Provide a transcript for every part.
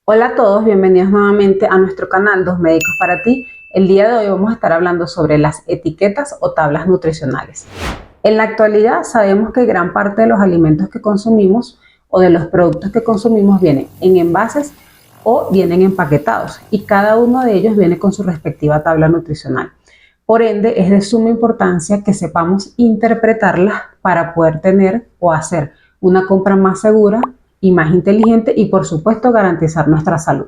Hola a todos, bienvenidos nuevamente a nuestro canal Dos Médicos para ti. El día de hoy vamos a estar hablando sobre las etiquetas o tablas nutricionales. En la actualidad sabemos que gran parte de los alimentos que consumimos o de los productos que consumimos vienen en envases o vienen empaquetados y cada uno de ellos viene con su respectiva tabla nutricional. Por ende, es de suma importancia que sepamos interpretarlas para poder tener o hacer una compra más segura y más inteligente y por supuesto garantizar nuestra salud.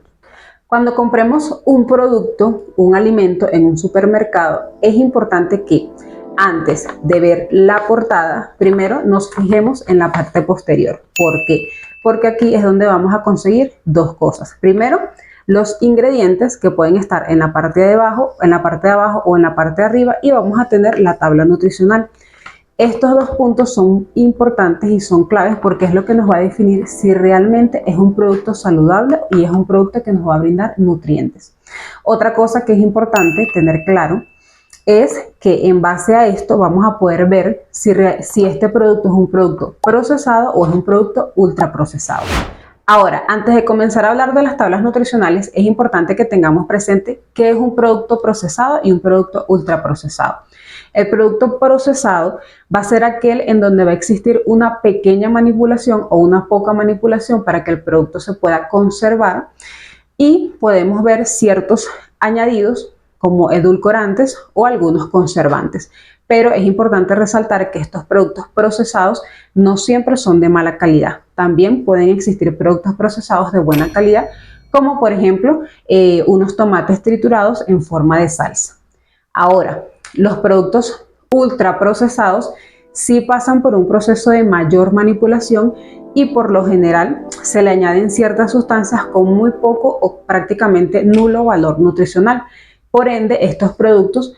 Cuando compremos un producto, un alimento en un supermercado, es importante que antes de ver la portada, primero nos fijemos en la parte posterior. ¿Por qué? Porque aquí es donde vamos a conseguir dos cosas. Primero, los ingredientes que pueden estar en la parte de abajo, o en la parte de arriba, y vamos a tener la tabla nutricional. Estos dos puntos son importantes y son claves porque es lo que nos va a definir si realmente es un producto saludable y es un producto que nos va a brindar nutrientes. Otra cosa que es importante tener claro es que en base a esto vamos a poder ver si este producto es un producto procesado o es un producto ultraprocesado. Ahora, antes de comenzar a hablar de las tablas nutricionales, es importante que tengamos presente qué es un producto procesado y un producto ultraprocesado. El producto procesado va a ser aquel en donde va a existir una pequeña manipulación o una poca manipulación para que el producto se pueda conservar y podemos ver ciertos añadidos como edulcorantes o algunos conservantes. Pero es importante resaltar que estos productos procesados no siempre son de mala calidad. También pueden existir productos procesados de buena calidad, como por ejemplo unos tomates triturados en forma de salsa. Ahora, los productos ultraprocesados sí pasan por un proceso de mayor manipulación y por lo general se le añaden ciertas sustancias con muy poco o prácticamente nulo valor nutricional. Por ende, estos productos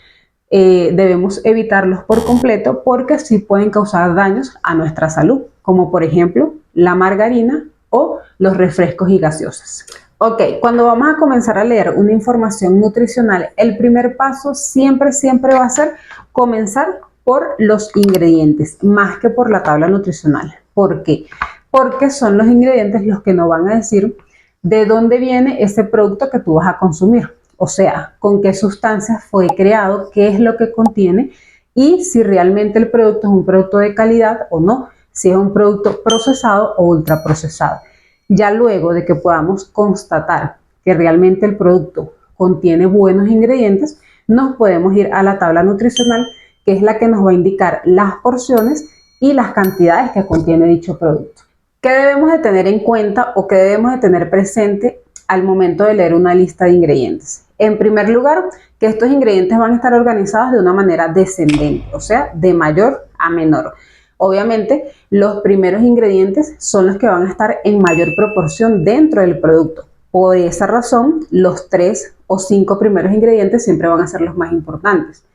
debemos evitarlos por completo porque sí pueden causar daños a nuestra salud, como por ejemplo la margarina o los refrescos y gaseosas. Ok, cuando vamos a comenzar a leer una información nutricional, el primer paso siempre va a ser comenzar por los ingredientes, más que por la tabla nutricional. ¿Por qué? Porque son los ingredientes los que nos van a decir de dónde viene ese producto que tú vas a consumir. O sea, con qué sustancias fue creado, qué es lo que contiene y si realmente el producto es un producto de calidad o no, si es un producto procesado o ultraprocesado. Ya luego de que podamos constatar que realmente el producto contiene buenos ingredientes, nos podemos ir a la tabla nutricional, que es la que nos va a indicar las porciones y las cantidades que contiene dicho producto. ¿Qué debemos de tener en cuenta o qué debemos de tener presente al momento de leer una lista de ingredientes? En primer lugar, que estos ingredientes van a estar organizados de una manera descendente, o sea, de mayor a menor. Obviamente, los primeros ingredientes son los que van a estar en mayor proporción dentro del producto. Por esa razón, los 3 o 5 primeros ingredientes siempre van a ser los más importantes.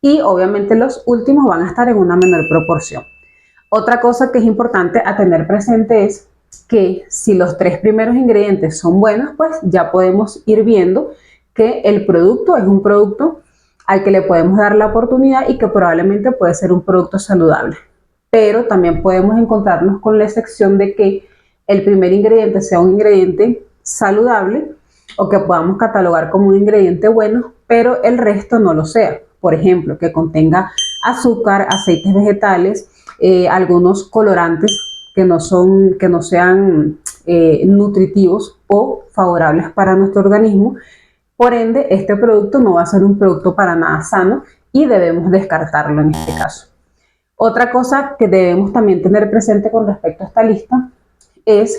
Y obviamente los últimos van a estar en una menor proporción. Otra cosa que es importante a tener presente es que si los 3 primeros ingredientes son buenos, pues ya podemos ir viendo que el producto es un producto al que le podemos dar la oportunidad y que probablemente puede ser un producto saludable. Pero también podemos encontrarnos con la excepción de que el primer ingrediente sea un ingrediente saludable o que podamos catalogar como un ingrediente bueno, pero el resto no lo sea. Por ejemplo, que contenga azúcar, aceites vegetales, algunos colorantes que no sean nutritivos o favorables para nuestro organismo. Por ende, este producto no va a ser un producto para nada sano y debemos descartarlo en este caso. Otra cosa que debemos también tener presente con respecto a esta lista es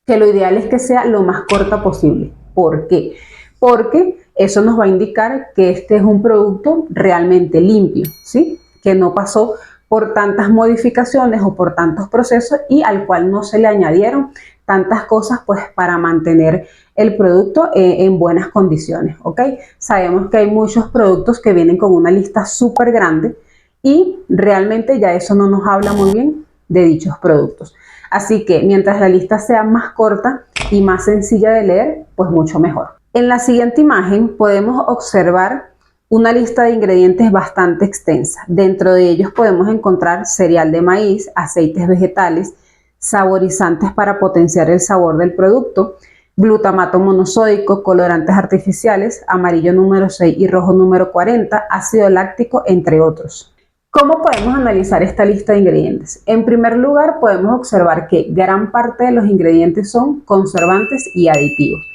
que lo ideal es que sea lo más corta posible. ¿Por qué? Porque eso nos va a indicar que este es un producto realmente limpio, ¿sí? Que no pasó por tantas modificaciones o por tantos procesos y al cual no se le añadieron tantas cosas pues para mantener el producto en buenas condiciones, ¿ok? Sabemos que hay muchos productos que vienen con una lista súper grande y realmente ya eso no nos habla muy bien de dichos productos. Así que mientras la lista sea más corta y más sencilla de leer, pues mucho mejor. En la siguiente imagen podemos observar una lista de ingredientes bastante extensa. Dentro de ellos podemos encontrar cereal de maíz, aceites vegetales, saborizantes para potenciar el sabor del producto, glutamato monosódico, colorantes artificiales, amarillo número 6 y rojo número 40, ácido láctico, entre otros. ¿Cómo podemos analizar esta lista de ingredientes? En primer lugar, podemos observar que gran parte de los ingredientes son conservantes y aditivos.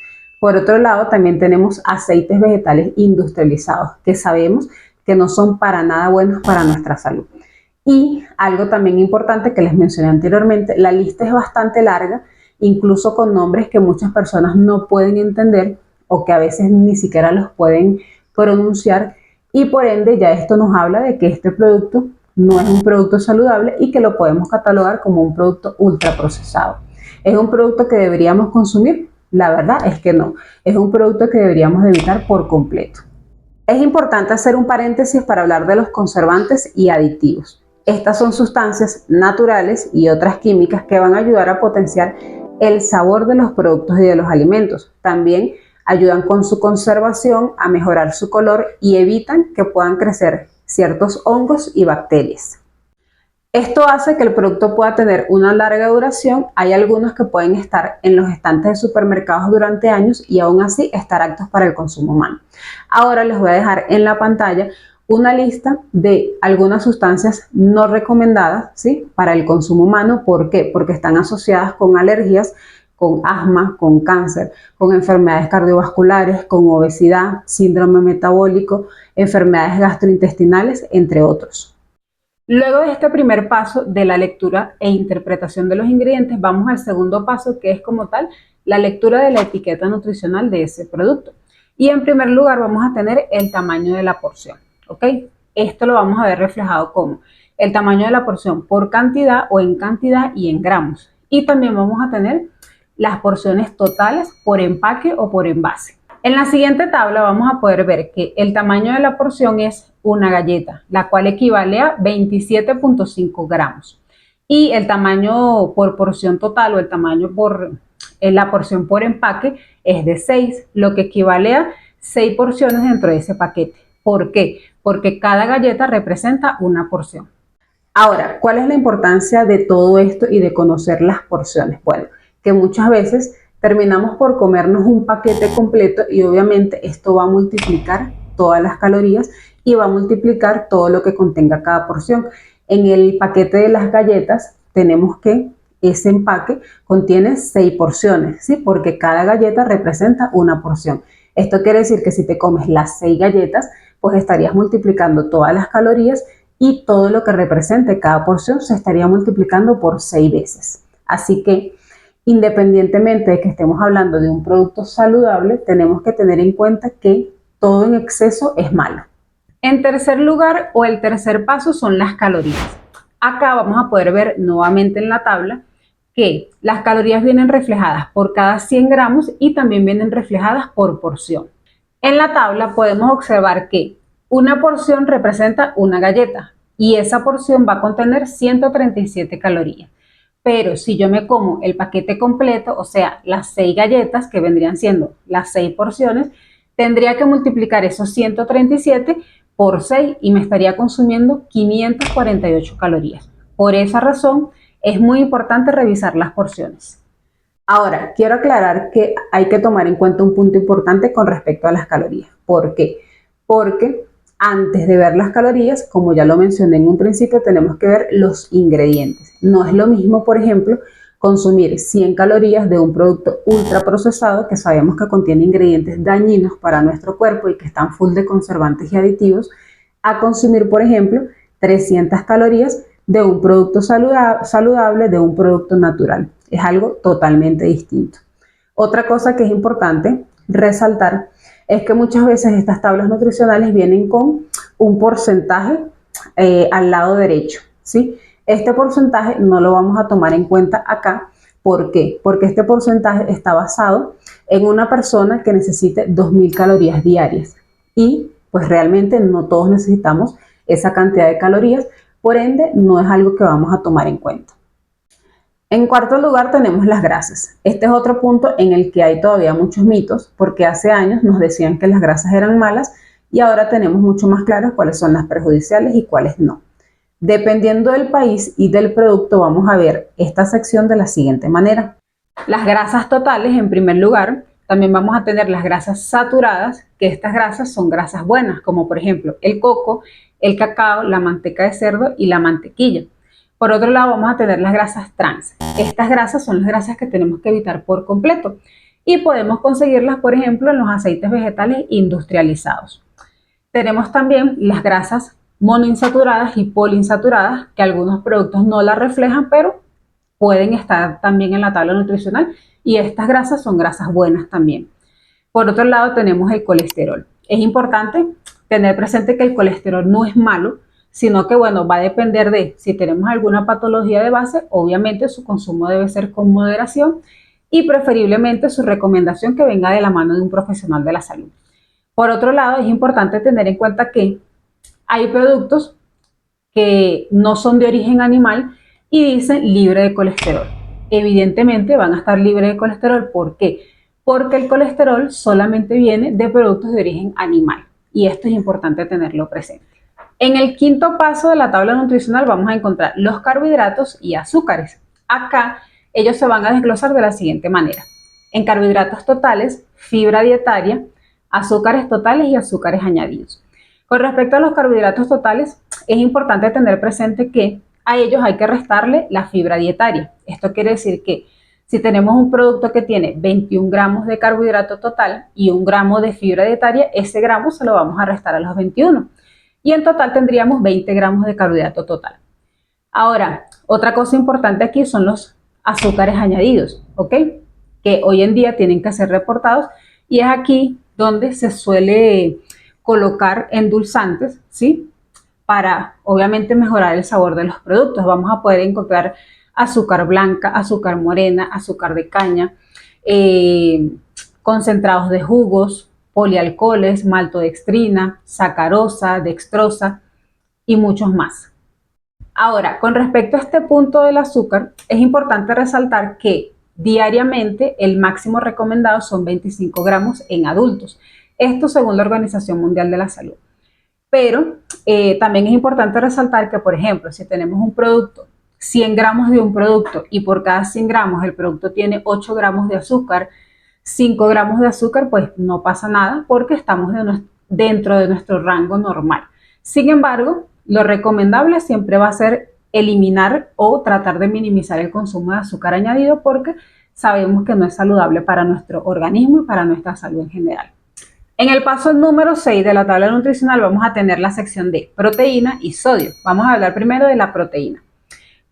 Por otro lado, también tenemos aceites vegetales industrializados, que sabemos que no son para nada buenos para nuestra salud. Y algo también importante que les mencioné anteriormente, la lista es bastante larga, incluso con nombres que muchas personas no pueden entender o que a veces ni siquiera los pueden pronunciar, y por ende ya esto nos habla de que este producto no es un producto saludable y que lo podemos catalogar como un producto ultraprocesado. ¿Es un producto que deberíamos consumir? La verdad es que no, es un producto que deberíamos evitar por completo. Es importante hacer un paréntesis para hablar de los conservantes y aditivos. Estas son sustancias naturales y otras químicas que van a ayudar a potenciar el sabor de los productos y de los alimentos. También ayudan con su conservación, a mejorar su color y evitan que puedan crecer ciertos hongos y bacterias. Esto hace que el producto pueda tener una larga duración. Hay algunos que pueden estar en los estantes de supermercados durante años y aún así estar aptos para el consumo humano. Ahora les voy a dejar en la pantalla una lista de algunas sustancias no recomendadas, ¿sí?, para el consumo humano. ¿Por qué? Porque están asociadas con alergias, con asma, con cáncer, con enfermedades cardiovasculares, con obesidad, síndrome metabólico, enfermedades gastrointestinales, entre otros. Luego de este primer paso de la lectura e interpretación de los ingredientes, vamos al segundo paso, que es como tal la lectura de la etiqueta nutricional de ese producto. Y en primer lugar vamos a tener el tamaño de la porción, ¿ok? Esto lo vamos a ver reflejado como el tamaño de la porción por cantidad o en cantidad y en gramos. Y también vamos a tener las porciones totales por empaque o por envase. En la siguiente tabla vamos a poder ver que el tamaño de la porción es una galleta, la cual equivale a 27.5 gramos. Y el tamaño por porción total o el tamaño por la porción por empaque es de 6, lo que equivale a 6 porciones dentro de ese paquete. ¿Por qué? Porque cada galleta representa una porción. Ahora, ¿cuál es la importancia de todo esto y de conocer las porciones? Bueno, que muchas veces terminamos por comernos un paquete completo y obviamente esto va a multiplicar todas las calorías y va a multiplicar todo lo que contenga cada porción. En el paquete de las galletas tenemos que ese empaque contiene 6 porciones, ¿sí?, porque cada galleta representa una porción. Esto quiere decir que si te comes las 6 galletas, pues estarías multiplicando todas las calorías y todo lo que represente cada porción se estaría multiplicando por 6 veces. Así que, independientemente de que estemos hablando de un producto saludable, tenemos que tener en cuenta que todo en exceso es malo. En tercer lugar, o el tercer paso, son las calorías. Acá vamos a poder ver nuevamente en la tabla que las calorías vienen reflejadas por cada 100 gramos y también vienen reflejadas por porción. En la tabla podemos observar que una porción representa una galleta y esa porción va a contener 137 calorías. Pero si yo me como el paquete completo, o sea, las 6 galletas, que vendrían siendo las 6 porciones, tendría que multiplicar esos 137 por 6 y me estaría consumiendo 548 calorías. Por esa razón, es muy importante revisar las porciones. Ahora, quiero aclarar que hay que tomar en cuenta un punto importante con respecto a las calorías. ¿Por qué? Porque antes de ver las calorías, como ya lo mencioné en un principio, tenemos que ver los ingredientes. No es lo mismo, por ejemplo, consumir 100 calorías de un producto ultraprocesado que sabemos que contiene ingredientes dañinos para nuestro cuerpo y que están full de conservantes y aditivos, a consumir, por ejemplo, 300 calorías de un producto saludable, de un producto natural. Es algo totalmente distinto. Otra cosa que es importante resaltar es que muchas veces estas tablas nutricionales vienen con un porcentaje al lado derecho, ¿sí? Este porcentaje no lo vamos a tomar en cuenta acá. ¿Por qué? Porque este porcentaje está basado en una persona que necesite 2000 calorías diarias y pues realmente no todos necesitamos esa cantidad de calorías, por ende no es algo que vamos a tomar en cuenta. En cuarto lugar tenemos las grasas. Este es otro punto en el que hay todavía muchos mitos, porque hace años nos decían que las grasas eran malas y ahora tenemos mucho más claros cuáles son las perjudiciales y cuáles no. Dependiendo del país y del producto, vamos a ver esta sección de la siguiente manera. Las grasas totales, en primer lugar, también vamos a tener las grasas saturadas, que estas grasas son grasas buenas, como por ejemplo el coco, el cacao, la manteca de cerdo y la mantequilla. Por otro lado, vamos a tener las grasas trans. Estas grasas son las grasas que tenemos que evitar por completo y podemos conseguirlas, por ejemplo, en los aceites vegetales industrializados. Tenemos también las grasas monoinsaturadas y poliinsaturadas, que algunos productos no las reflejan, pero pueden estar también en la tabla nutricional, y estas grasas son grasas buenas también. Por otro lado, tenemos el colesterol. Es importante tener presente que el colesterol no es malo, sino que bueno, va a depender de si tenemos alguna patología de base. Obviamente su consumo debe ser con moderación y preferiblemente su recomendación que venga de la mano de un profesional de la salud. Por otro lado, es importante tener en cuenta que hay productos que no son de origen animal y dicen libre de colesterol. Evidentemente van a estar libres de colesterol. ¿Por qué? Porque el colesterol solamente viene de productos de origen animal, y esto es importante tenerlo presente. En el quinto paso de la tabla nutricional vamos a encontrar los carbohidratos y azúcares. Acá ellos se van a desglosar de la siguiente manera: en carbohidratos totales, fibra dietaria, azúcares totales y azúcares añadidos. Con respecto a los carbohidratos totales, es importante tener presente que a ellos hay que restarle la fibra dietaria. Esto quiere decir que si tenemos un producto que tiene 21 gramos de carbohidrato total y 1 gramo de fibra dietaria, ese gramo se lo vamos a restar a los 21. Y en total tendríamos 20 gramos de carbohidrato total. Ahora, otra cosa importante aquí son los azúcares añadidos, ¿ok? Que hoy en día tienen que ser reportados, y es aquí donde se suele colocar endulzantes, ¿sí? Para obviamente mejorar el sabor de los productos. Vamos a poder encontrar azúcar blanca, azúcar morena, azúcar de caña, concentrados de jugos, polialcoholes, maltodextrina, sacarosa, dextrosa y muchos más. Ahora, con respecto a este punto del azúcar, es importante resaltar que diariamente el máximo recomendado son 25 gramos en adultos. Esto según la Organización Mundial de la Salud. Pero también es importante resaltar que, por ejemplo, si tenemos un producto, 100 gramos de un producto, y por cada 100 gramos el producto tiene 8 gramos de azúcar, 5 gramos de azúcar, pues no pasa nada porque estamos dentro de nuestro rango normal. Sin embargo, lo recomendable siempre va a ser eliminar o tratar de minimizar el consumo de azúcar añadido, porque sabemos que no es saludable para nuestro organismo y para nuestra salud en general. En el paso número 6 de la tabla nutricional vamos a tener la sección de proteína y sodio. Vamos a hablar primero de la proteína.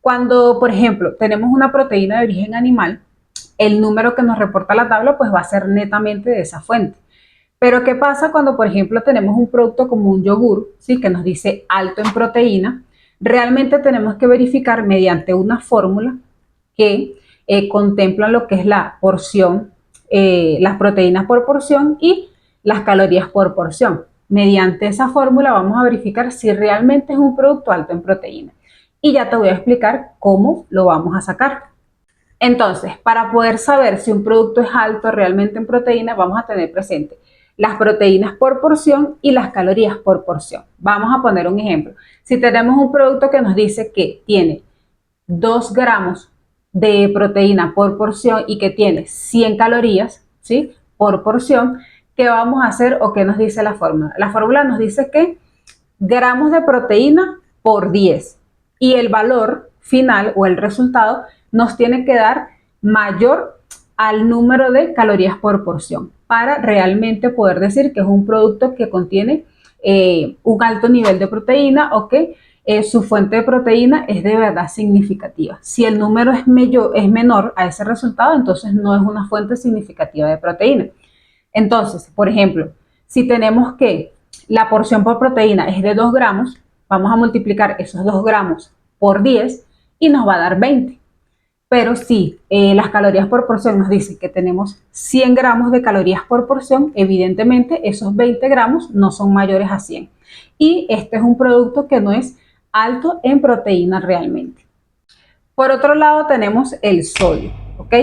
Cuando, por ejemplo, tenemos una proteína de origen animal, el número que nos reporta la tabla pues va a ser netamente de esa fuente. Pero ¿qué pasa cuando, por ejemplo, tenemos un producto como un yogur, ¿sí?, que nos dice alto en proteína? Realmente tenemos que verificar mediante una fórmula que contempla lo que es la porción, las proteínas por porción y las calorías por porción. Mediante esa fórmula vamos a verificar si realmente es un producto alto en proteína. Y ya te voy a explicar cómo lo vamos a sacar. Entonces, para poder saber si un producto es alto realmente en proteína, vamos a tener presente las proteínas por porción y las calorías por porción. Vamos a poner un ejemplo. Si tenemos un producto que nos dice que tiene 2 gramos de proteína por porción y que tiene 100 calorías, ¿sí?, por porción, ¿qué vamos a hacer o qué nos dice la fórmula? La fórmula nos dice que gramos de proteína por 10, y el valor final o el resultado nos tiene que dar mayor al número de calorías por porción para realmente poder decir que es un producto que contiene un alto nivel de proteína, o que su fuente de proteína es de verdad significativa. Si el número es menor a ese resultado, entonces no es una fuente significativa de proteína. Entonces, por ejemplo, si tenemos que la porción por proteína es de 2 gramos, vamos a multiplicar esos 2 gramos por 10 y nos va a dar 20. Pero si las calorías por porción nos dicen que tenemos 100 gramos de calorías por porción, evidentemente esos 20 gramos no son mayores a 100. Y este es un producto que no es alto en proteína realmente. Por otro lado tenemos el sodio, ¿ok?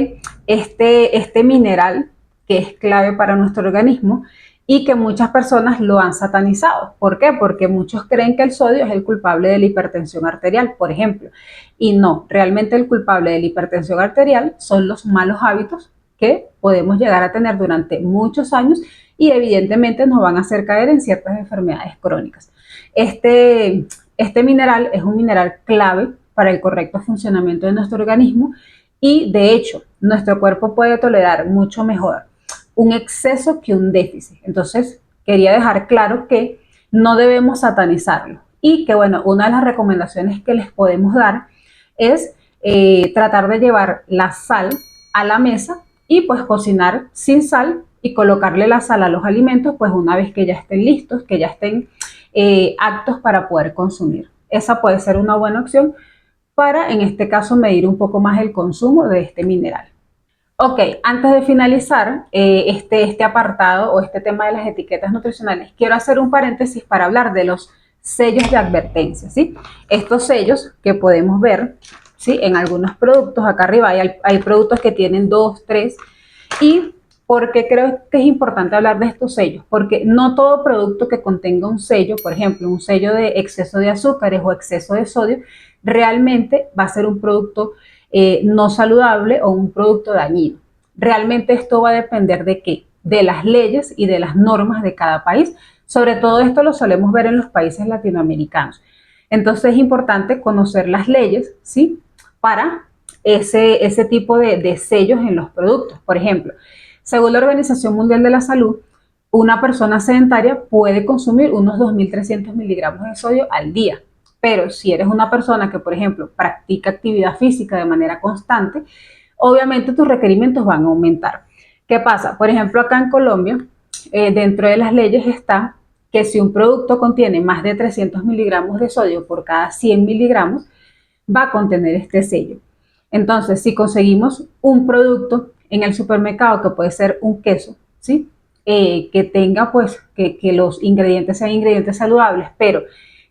Este mineral que es clave para nuestro organismo y que muchas personas lo han satanizado. ¿Por qué? Porque muchos creen que el sodio es el culpable de la hipertensión arterial, por ejemplo. Y no, realmente el culpable de la hipertensión arterial son los malos hábitos que podemos llegar a tener durante muchos años y evidentemente nos van a hacer caer en ciertas enfermedades crónicas. Este mineral es un mineral clave para el correcto funcionamiento de nuestro organismo y de hecho nuestro cuerpo puede tolerar mucho mejor un exceso que un déficit. Entonces, quería dejar claro que no debemos satanizarlo y que, bueno, una de las recomendaciones que les podemos dar es tratar de llevar la sal a la mesa y pues cocinar sin sal y colocarle la sal a los alimentos pues una vez que ya estén listos, que ya estén aptos para poder consumir. Esa puede ser una buena opción para, en este caso, medir un poco más el consumo de este mineral. Ok, antes de finalizar este apartado o este tema de las etiquetas nutricionales, quiero hacer un paréntesis para hablar de los sellos de advertencia, ¿sí? Estos sellos que podemos ver, ¿sí? En algunos productos, acá arriba hay productos que tienen 2, 3, y ¿por qué creo que es importante hablar de estos sellos? Porque no todo producto que contenga un sello, por ejemplo, un sello de exceso de azúcares o exceso de sodio, realmente va a ser un producto no saludable o un producto dañino. Realmente esto va a depender de qué, de las leyes y de las normas de cada país. Sobre todo esto lo solemos ver en los países latinoamericanos. Entonces es importante conocer las leyes, ¿sí? Para ese tipo de sellos en los productos. Por ejemplo, según la Organización Mundial de la Salud, una persona sedentaria puede consumir unos 2.300 miligramos de sodio al día. Pero si eres una persona que, por ejemplo, practica actividad física de manera constante, obviamente tus requerimientos van a aumentar. ¿Qué pasa? Por ejemplo, acá en Colombia, dentro de las leyes está que si un producto contiene más de 300 miligramos de sodio por cada 100 miligramos, va a contener este sello. Entonces, si conseguimos un producto en el supermercado que puede ser un queso, ¿sí? Que tenga, pues, que los ingredientes sean ingredientes saludables, pero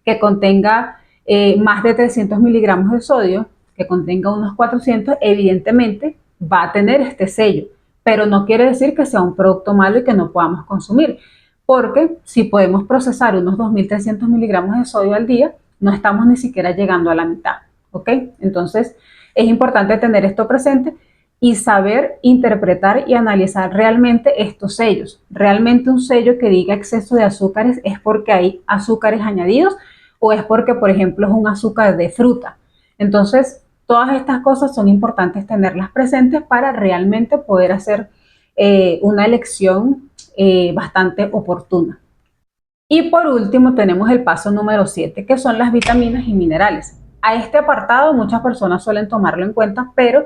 que contenga más de 300 miligramos de sodio, que contenga unos 400, evidentemente va a tener este sello, pero no quiere decir que sea un producto malo y que no podamos consumir, porque si podemos procesar unos 2.300 miligramos de sodio al día, no estamos ni siquiera llegando a la mitad, ¿ok? Entonces es importante tener esto presente y saber interpretar y analizar realmente estos sellos. Realmente un sello que diga exceso de azúcares es porque hay azúcares añadidos o es porque, por ejemplo, es un azúcar de fruta. Entonces, todas estas cosas son importantes tenerlas presentes para realmente poder hacer una elección bastante oportuna. Y por último tenemos el paso número 7, que son las vitaminas y minerales. A este apartado muchas personas suelen tomarlo en cuenta, pero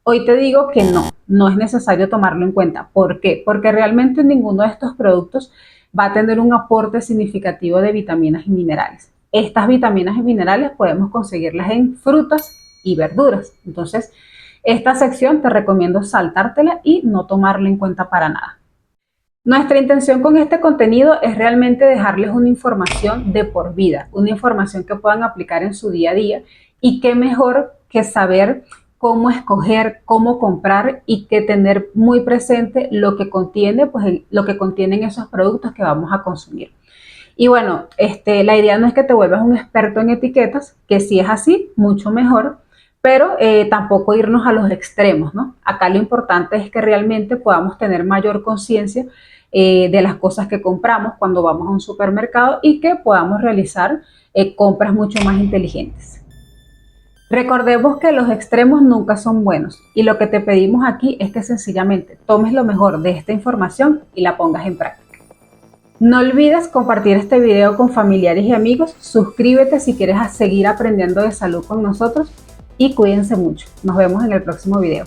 hoy te digo que no es necesario tomarlo en cuenta. ¿Por qué? Porque realmente ninguno de estos productos va a tener un aporte significativo de vitaminas y minerales. Estas vitaminas y minerales podemos conseguirlas en frutas y verduras. Entonces, esta sección te recomiendo saltártela y no tomarla en cuenta para nada. Nuestra intención con este contenido es realmente dejarles una información de por vida, una información que puedan aplicar en su día a día y qué mejor que saber cómo escoger, cómo comprar y que tener muy presente lo que contiene, pues lo que contienen esos productos que vamos a consumir. Y bueno, la idea no es que te vuelvas un experto en etiquetas, que si es así, mucho mejor, pero tampoco irnos a los extremos, ¿no? Acá lo importante es que realmente podamos tener mayor conciencia de las cosas que compramos cuando vamos a un supermercado y que podamos realizar compras mucho más inteligentes. Recordemos que los extremos nunca son buenos y lo que te pedimos aquí es que sencillamente tomes lo mejor de esta información y la pongas en práctica. No olvides compartir este video con familiares y amigos, suscríbete si quieres seguir aprendiendo de salud con nosotros y cuídense mucho. Nos vemos en el próximo video.